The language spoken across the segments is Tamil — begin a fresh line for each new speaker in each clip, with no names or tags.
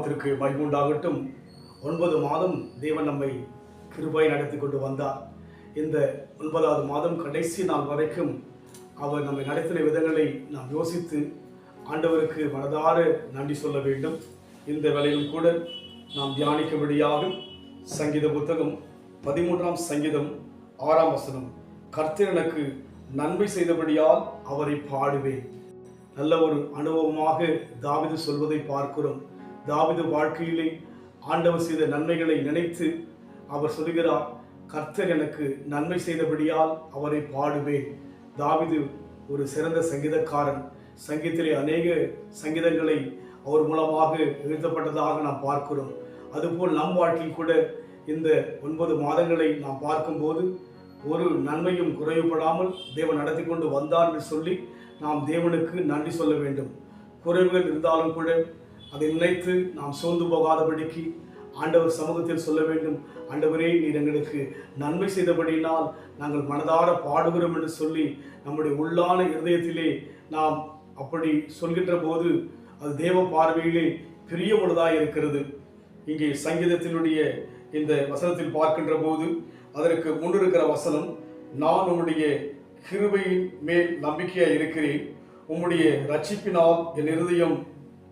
நாமத்திற்கு மகிமை உண்டாகட்டும். 9 மாதம் தேவன் நம்மை கிருபையாய் நடத்தி கொண்டு வந்தார். இந்த 9வது மாதம் கடைசி நாள் வரைக்கும் அவர் நம்மை நடத்தின விதங்களை நாம் யோசித்து ஆண்டவருக்கு மனதார நன்றி சொல்ல வேண்டும். இந்த வேளையிலும் கூட நாம் தியானிக்கும்படியாக சங்கீத புத்தகம் 13ஆம் சங்கீதம் 6ஆம் வசனம், கர்த்தர் எனக்கு நன்மை செய்தபடியால் அவரை பாடுவேன். நல்ல ஒரு அனுபவமாக தாவீது சொல்வதை பார்க்கிறோம். தாவீது வாழ்க்கையிலே ஆண்டவர் செய்த நன்மைகளை நினைத்து அவர் சொல்கிறார், கர்த்தர் எனக்கு நன்மை செய்தபடியால் அவரை பாடுவேன். தாவீது ஒரு சிறந்த சங்கீதக்காரன். சங்கீதத்திலே அநேக சங்கீதங்களை அவர் மூலமாக எழுதப்பட்டதாக நாம் பார்க்கிறோம். அதுபோல் நம் வாழ்க்கையில் கூட இந்த 9 மாதங்களை நாம் பார்க்கும்போது ஒரு நன்மையும் குறைவுபடாமல் தேவன் நடத்தி கொண்டு வந்தார் என்று சொல்லி நாம் தேவனுக்கு நன்றி சொல்ல வேண்டும். குறைவுகள் இருந்தாலும் கூட அதை நினைத்து நாம் சோர்ந்து போகாதபடிக்கு ஆண்டவர் சமூகத்தில் சொல்ல வேண்டும், ஆண்டவரே நீர் எங்களுக்கு நன்மை செய்தபடியினால் நாங்கள் மனதார பாடுகிறோம் என்று சொல்லி நம்முடைய உள்ளான இருதயத்திலே நாம் அப்படி சொல்கின்ற போது அது தேவ பார்வையிலே பிரியமுள்ளதாக இருக்கிறது. இங்கே சங்கீதத்தினுடைய இந்த வசனத்தில் பார்க்கின்ற போது அதற்கு முன்னிருக்கிற வசனம், நான் உம்முடைய கிருபையின் மேல் நம்பிக்கையாக இருக்கிறேன், உம்முடைய ரட்சிப்பினால் என் இருதயம்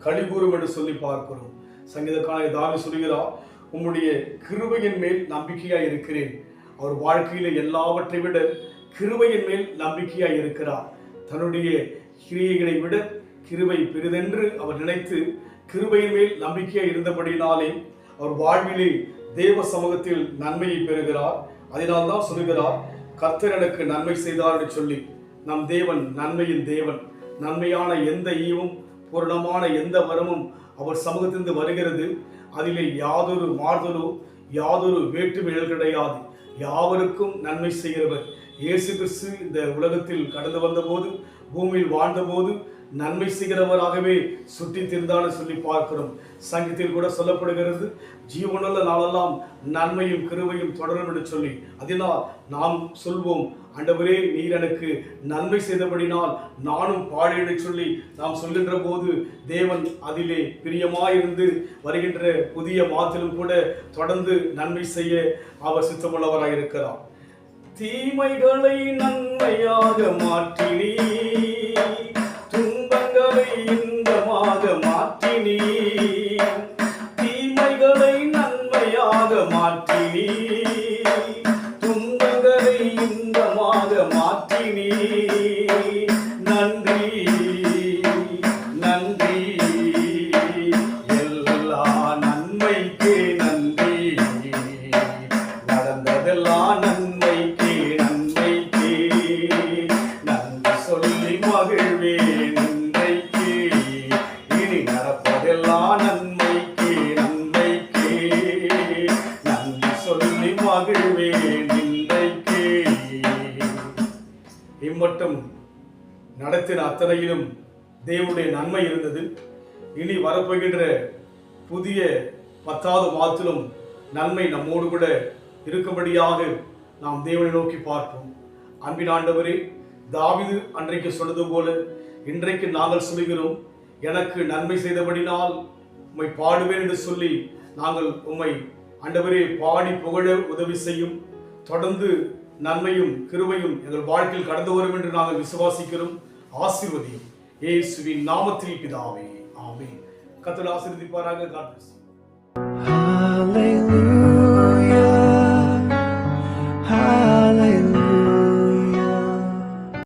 களிகூறும் என்று சொல்லி பார்க்கிறோம். சங்கீதக்காரனாகிய தாவீது சொல்கிறார், உம்முடைய கிருபையின் மேல் நம்பிக்கையாக இருக்கிறேன். அவர் வாழ்க்கையில எல்லாவற்றை விட கிருபையின் மேல் நம்பிக்கையாக இருக்கிறார். தன்னுடைய கிரியைகளை விட கிருபை பெரிதென்று அவர் நினைத்து கிருபையின் மேல் நம்பிக்கையாக இருந்தபடினாலே அவர் வாழ்விலே தேவ சமூகத்தில் நன்மையை பெறுகிறார். அதனால்தான் சொல்கிறார், கர்த்தர் எனக்கு நன்மை செய்தார் என்று சொல்லி. நம் தேவன் நன்மையின் தேவன். நன்மையான எந்த ஈவும் பூரணமான எந்த வரமும் அவர் சமூகத்திலிருந்து வருகிறது. அதிலே யாதொரு மாறுதலோ யாதொரு வேற்றுமைகள் கிடையாது. யாவருக்கும் நன்மை செய்கிறவர். இயேசு கிறிஸ்து இந்த உலகத்தில் கடந்து வந்தபோது, பூமியில் வாழ்ந்தபோது நன்மை செய்கிறவராகவே சுற்றி திரிந்தான்னு சொல்லி பார்க்கிறோம். சங்கீதத்தில் கூட சொல்லப்படுகிறது, ஜீவனுள்ள நாளெல்லாம் நன்மையும் கிருபையும் தொடரும் என்று சொல்லி. அதனால் நாம் சொல்வோம், ஆண்டவரே நீர் எனக்கு நன்மை செய்தபடினால் நானும் பாடு என்று சொல்லி நாம் சொல்கின்ற போது தேவன் அதிலே பிரியமாயிருந்து வருகின்ற புதிய மாதத்திலும் கூட தொடர்ந்து நன்மை செய்ய அவர் சித்தமுள்ளவராக இருக்கிறார். தீமைகளை நன்மையாக மாற்றினீ, துன்பங்களை இன்பமாக மாற்றினீ, தீமைகளை நன்மையாக மாற்றினீ, துன்பங்களை இன்பமாக மாற்றினீ. நன்றி நன்றி, எல்லா நன்மைக்கே நன்றி, நடந்ததெல்லாம் நன்மைக்கே நன்மைக்கே நன்றி சொல்லி மகிழ்வேன். இன்றைக்கு இனி நடப்பதெல்லாம் நன்மைக்கே நன்மைக்கே நன்றி சொல்லி மகிழ்வேன். இன்றைக்கு இம்மட்டும் நடத்தின அத்தனையிலும் தேவனுடைய நன்மை இருந்தது. இனி வரப்போகின்ற புதிய 10வது மாதத்திலும் நன்மை நம்மோடு கூட இருக்கும்படியாக நாம் தேவனை நோக்கி பார்ப்போம். அன்பின் ஆண்டவரே, தாவீது அன்றைக்கு சொன்னது போல இன்றைக்கு நாங்கள் சொல்கிறோம், எனக்கு நன்மை செய்தபடினால் உம்மை பாடுவேன் என்று சொல்லி நாங்கள் உம்மை ஆண்டவரே பாடி புகழ உதவி செய்யும். தொடர்ந்து நன்மையும் கிருபையும் எங்கள் வாழ்க்கையில் கடந்து வரும் என்று நாங்கள் விசுவாசிக்கிறோம். ஆசீர்வதியும் இயேசுவின் நாமத்தில் பிதாவே, ஆமென். கர்த்தர் ஆசீர்வதிப்பாராக. God bless you.